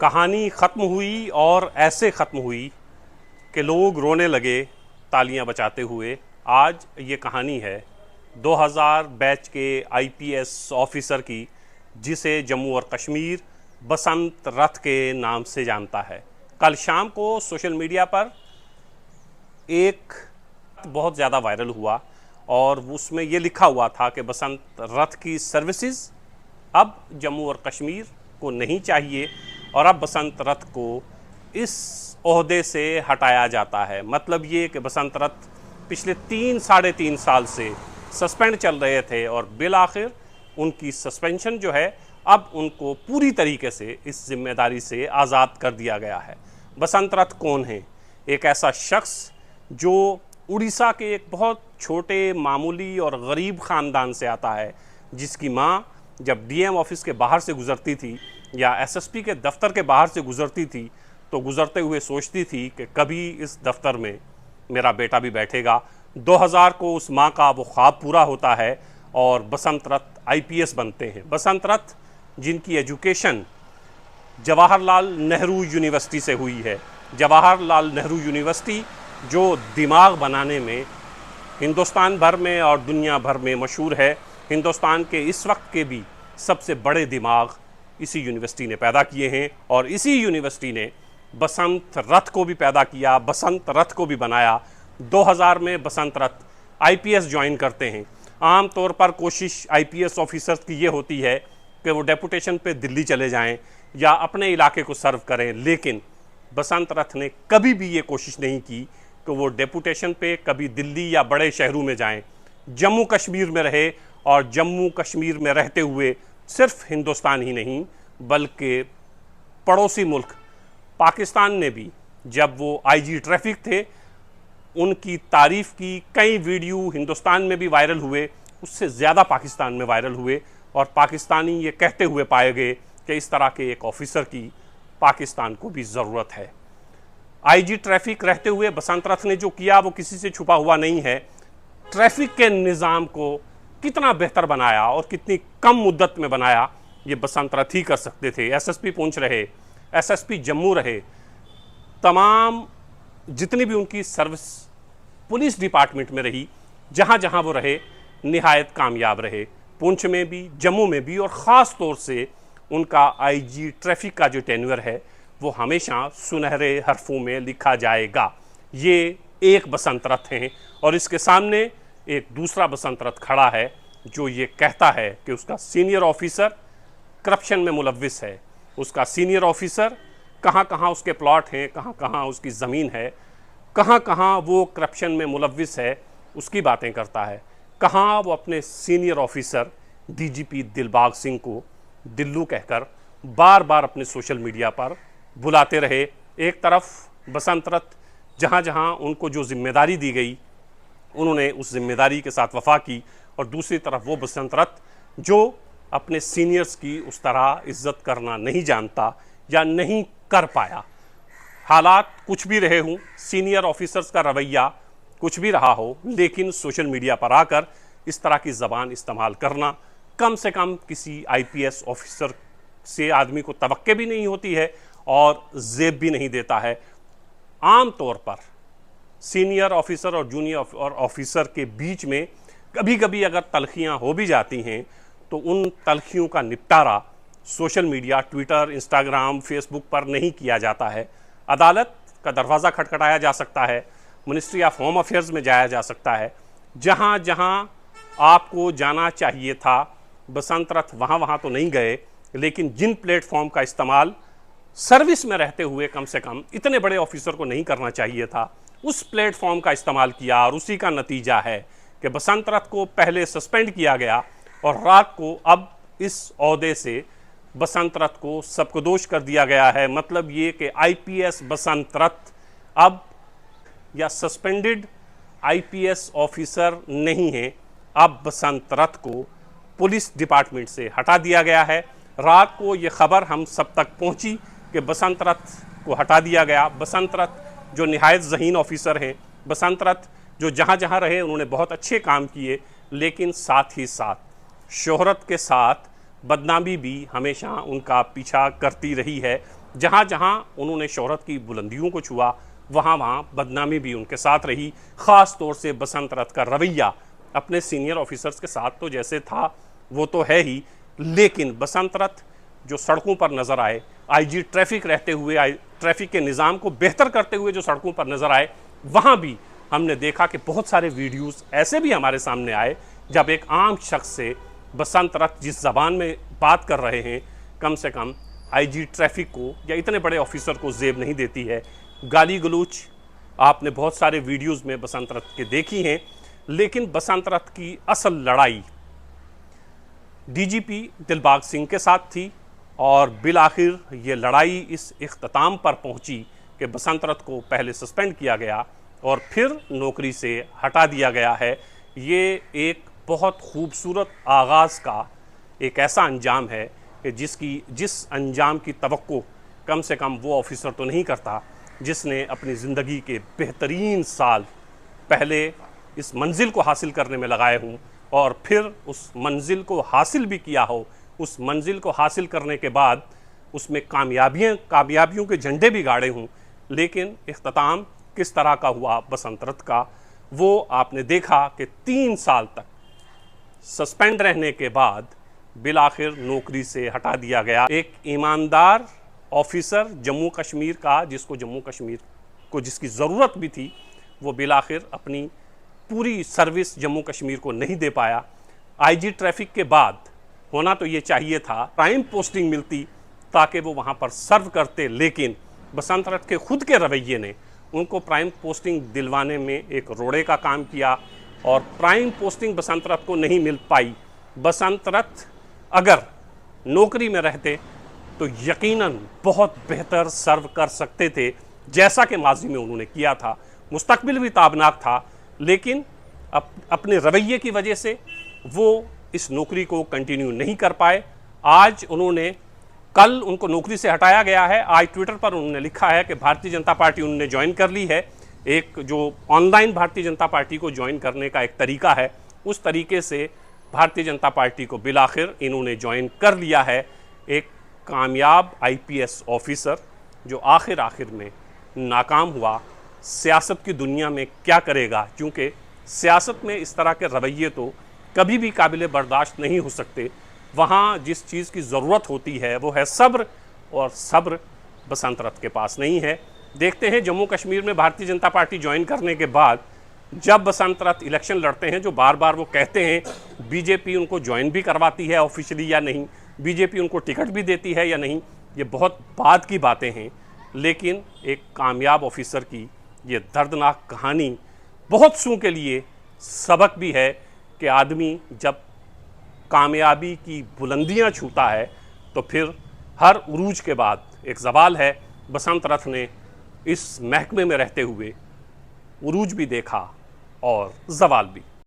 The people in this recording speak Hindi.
कहानी ख़त्म हुई और ऐसे ख़त्म हुई कि लोग रोने लगे तालियां बजाते हुए। आज ये कहानी है 2000 बैच के आईपीएस ऑफिसर की, जिसे जम्मू और कश्मीर बसंत रथ के नाम से जानता है। कल शाम को सोशल मीडिया पर एक बहुत ज़्यादा वायरल हुआ और उसमें ये लिखा हुआ था कि बसंत रथ की सर्विसेज अब जम्मू और कश्मीर को नहीं चाहिए और अब बसंत रथ को इस ओहदे से हटाया जाता है। मतलब ये कि बसंत रथ पिछले 3 साढ़े 3 साल से सस्पेंड चल रहे थे और बिल आखिर उनकी सस्पेंशन जो है अब उनको पूरी तरीके से इस जिम्मेदारी से आज़ाद कर दिया गया है। बसंत रथ कौन है? एक ऐसा शख्स जो उड़ीसा के एक बहुत छोटे मामूली और गरीब ख़ानदान से आता है, जिसकी माँ जब डीएम ऑफिस के बाहर से गुज़रती थी या एसएसपी के दफ्तर के बाहर से गुज़रती थी तो गुज़रते हुए सोचती थी कि कभी इस दफ्तर में मेरा बेटा भी बैठेगा। 2000 को उस माँ का वो ख्वाब पूरा होता है और बसंत रथ आईपीएस बनते हैं। बसंत रथ जिनकी एजुकेशन जवाहरलाल नेहरू यूनिवर्सिटी से हुई है। जवाहरलाल नेहरू यूनिवर्सिटी जो दिमाग बनाने में हिंदुस्तान भर में और दुनिया भर में मशहूर है। हिंदुस्तान के इस वक्त के भी सबसे बड़े दिमाग इसी यूनिवर्सिटी ने पैदा किए हैं और इसी यूनिवर्सिटी ने बसंत रथ को भी पैदा किया, बसंत रथ को भी बनाया। 2000 में बसंत रथ आईपीएस ज्वाइन करते हैं। आम तौर पर कोशिश आईपीएस ऑफिसर्स की ये होती है कि वो डेपुटेशन पे दिल्ली चले जाएं या अपने इलाके को सर्व करें, लेकिन बसंत रथ ने कभी भी ये कोशिश नहीं की कि वो डेपुटेशन पे कभी दिल्ली या बड़े शहरों में जाएं। जम्मू कश्मीर में रहे और जम्मू कश्मीर में रहते हुए सिर्फ हिंदुस्तान ही नहीं बल्कि पड़ोसी मुल्क पाकिस्तान ने भी, जब वो आईजी ट्रैफिक थे, उनकी तारीफ़ की कई वीडियो हिंदुस्तान में भी वायरल हुए, उससे ज़्यादा पाकिस्तान में वायरल हुए और पाकिस्तानी ये कहते हुए पाए गए कि इस तरह के एक ऑफिसर की पाकिस्तान को भी ज़रूरत है। आईजी ट्रैफिक रहते हुए बसंत रथ ने जो किया वो किसी से छुपा हुआ नहीं है। ट्रैफिक के निज़ाम को कितना बेहतर बनाया और कितनी कम मुद्दत में बनाया, ये बसंत रथ ही कर सकते थे। एसएसपी पुंछ रहे, एसएसपी जम्मू रहे, तमाम जितनी भी उनकी सर्विस पुलिस डिपार्टमेंट में रही, जहाँ जहाँ वो रहे निहायत कामयाब रहे। पुंछ में भी, जम्मू में भी, और ख़ास तौर से उनका आईजी ट्रैफिक का जो टेन्योर है वो हमेशा सुनहरे हरफों में लिखा जाएगा। ये एक बसंत रथ हैं और इसके सामने एक दूसरा बसंत रथ खड़ा है जो ये कहता है कि उसका सीनियर ऑफिसर करप्शन में मुलव्विस है। उसका सीनियर ऑफिसर कहाँ कहाँ उसके प्लॉट हैं, कहाँ कहाँ उसकी ज़मीन है, कहाँ कहाँ वो करप्शन में मुलव्विस है, उसकी बातें करता है। कहाँ वो अपने senior officer DGP Dilbag Singh को दिल्लू कहकर बार बार अपने सोशल मीडिया पर बुलाते रहे। एक तरफ बसंत रथ जहाँ जहाँ उनको जो जिम्मेदारी दी गई उन्होंने उस जिम्मेदारी के साथ वफा की, और दूसरी तरफ वो बसंत रथ जो अपने सीनियर्स की उस तरह इज्जत करना नहीं जानता या नहीं कर पाया। हालात कुछ भी रहे हों, सीनियर ऑफिसर्स का रवैया कुछ भी रहा हो, लेकिन सोशल मीडिया पर आकर इस तरह की ज़बान इस्तेमाल करना कम से कम किसी आईपीएस ऑफिसर से आदमी को तवक्के भी नहीं होती है और ज़ेब भी नहीं देता है। आम तौर पर सीनियर ऑफिसर और जूनियर ऑफिसर के बीच में कभी कभी अगर तलखियाँ हो भी जाती हैं तो उन तलखियों का निपटारा social media, Twitter, Instagram, Facebook पर नहीं किया जाता है। अदालत का दरवाज़ा खटखटाया जा सकता है, मिनिस्ट्री ऑफ होम अफेयर्स में जाया जा सकता है, जहाँ जहाँ आपको जाना चाहिए था बसंत रथ वहाँ वहाँ तो नहीं गए, लेकिन जिन प्लेटफॉर्म का इस्तेमाल सर्विस में रहते हुए कम से कम इतने बड़े ऑफिसर को नहीं करना चाहिए था, उस प्लेटफॉर्म का इस्तेमाल किया और उसी का नतीजा है कि बसंत रथ को पहले सस्पेंड किया गया और रात को अब इस ओहदे से बसंत रथ को सबकदोश कर दिया गया है। मतलब ये कि आईपीएस बसंत रथ अब या सस्पेंडेड आईपीएस ऑफिसर नहीं है, अब बसंत रथ को पुलिस डिपार्टमेंट से हटा दिया गया है। रात को ये खबर हम सब तक पहुंची कि बसंत रथ को हटा दिया गया। बसंत रथ जो निहायत ज़हीन ऑफिसर हैं, बसंत रथ जो जहाँ जहाँ रहे उन्होंने बहुत अच्छे काम किए, लेकिन साथ ही साथ शोहरत के साथ बदनामी भी हमेशा उनका पीछा करती रही है। जहाँ जहाँ उन्होंने शोहरत की बुलंदियों को छुआ, वहाँ वहाँ बदनामी भी उनके साथ रही। ख़ास तौर से बसंत रथ का रवैया अपने सीनियर ऑफिसर्स के साथ तो जैसे था वो तो है ही, लेकिन बसंत रथ जो सड़कों पर नज़र आए, आईजी ट्रैफिक रहते हुए, ट्रैफिक के निज़ाम को बेहतर करते हुए जो सड़कों पर नज़र आए, वहाँ भी हमने देखा कि बहुत सारे वीडियोस ऐसे भी हमारे सामने आए जब एक आम शख्स से बसंत रथ जिस ज़बान में बात कर रहे हैं, कम से कम आईजी ट्रैफिक को या इतने बड़े ऑफिसर को जेब नहीं देती है। गाली गलौच आपने बहुत सारे वीडियोस में बसंत रथ के देखी हैं, लेकिन बसंत रथ की असल लड़ाई डीजीपी दिलबाग सिंह के साथ थी और बिल आखिर ये लड़ाई इस इख्तिताम पर पहुंची कि बसंत रथ को पहले सस्पेंड किया गया और फिर नौकरी से हटा दिया गया है। ये एक बहुत खूबसूरत आगाज़ का एक ऐसा अंजाम है कि जिस अंजाम की तवक्को कम से कम वो ऑफिसर तो नहीं करता जिसने अपनी ज़िंदगी के बेहतरीन साल पहले इस मंजिल को हासिल करने में लगाए हों और फिर उस मंजिल को हासिल भी किया हो। उस मंजिल को हासिल करने के बाद उसमें कामयाबियों के झंडे भी गाड़े हों, लेकिन इख्तिताम किस तरह का हुआ बसंत रथ का, वो आपने देखा कि 3 साल तक सस्पेंड रहने के बाद बिल आखिर नौकरी से हटा दिया गया। एक ईमानदार ऑफिसर जम्मू कश्मीर का, जिसको जम्मू कश्मीर को जिसकी ज़रूरत भी थी, वो बिल आखिर अपनी पूरी सर्विस जम्मू कश्मीर को नहीं दे पाया। आईजी ट्रैफिक के बाद होना तो ये चाहिए था प्राइम पोस्टिंग मिलती ताकि वो वहाँ पर सर्व करते, लेकिन बसंत रथ के खुद के रवैये ने उनको प्राइम पोस्टिंग दिलवाने में एक रोड़े का काम किया और प्राइम पोस्टिंग बसंत रथ को नहीं मिल पाई। बसंत रथ अगर नौकरी में रहते तो यकीनन बहुत बेहतर सर्व कर सकते थे, जैसा कि माजी में उन्होंने किया था। मुस्तकबिल भी ताबनाक था, लेकिन अपने रवैये की वजह से वो इस नौकरी को कंटिन्यू नहीं कर पाए। आज कल उनको नौकरी से हटाया गया है। आज ट्विटर पर उन्होंने लिखा है कि भारतीय जनता पार्टी उन्होंने ज्वाइन कर ली है। एक जो ऑनलाइन भारतीय जनता पार्टी को ज्वाइन करने का एक तरीका है, उस तरीके से भारतीय जनता पार्टी को बिल आखिर इन्होंने ज्वाइन कर लिया है। एक कामयाब आईपीएस ऑफिसर जो आखिर में नाकाम हुआ, सियासत की दुनिया में क्या करेगा, क्योंकि सियासत में इस तरह के रवैये तो कभी भी काबिल बर्दाश्त नहीं हो सकते। वहाँ जिस चीज़ की ज़रूरत होती है वो है सब्र, और सब्र बसंत रथ के पास नहीं है। देखते हैं जम्मू कश्मीर में भारतीय जनता पार्टी ज्वाइन करने के बाद जब बसंत रथ इलेक्शन लड़ते हैं, जो बार बार वो कहते हैं बीजेपी उनको ज्वाइन भी करवाती है ऑफिशियली या नहीं, बीजेपी उनको टिकट भी देती है या नहीं, ये बहुत बाद की बातें हैं। लेकिन एक कामयाब ऑफिसर की ये दर्दनाक कहानी बहुत सू के लिए सबक भी है कि आदमी जब कामयाबी की बुलंदियां छूता है तो फिर हर उरूज के बाद एक ज़वाल है। बसंत रथ ने इस महकमे में रहते हुए उरूज भी देखा और ज़वाल भी।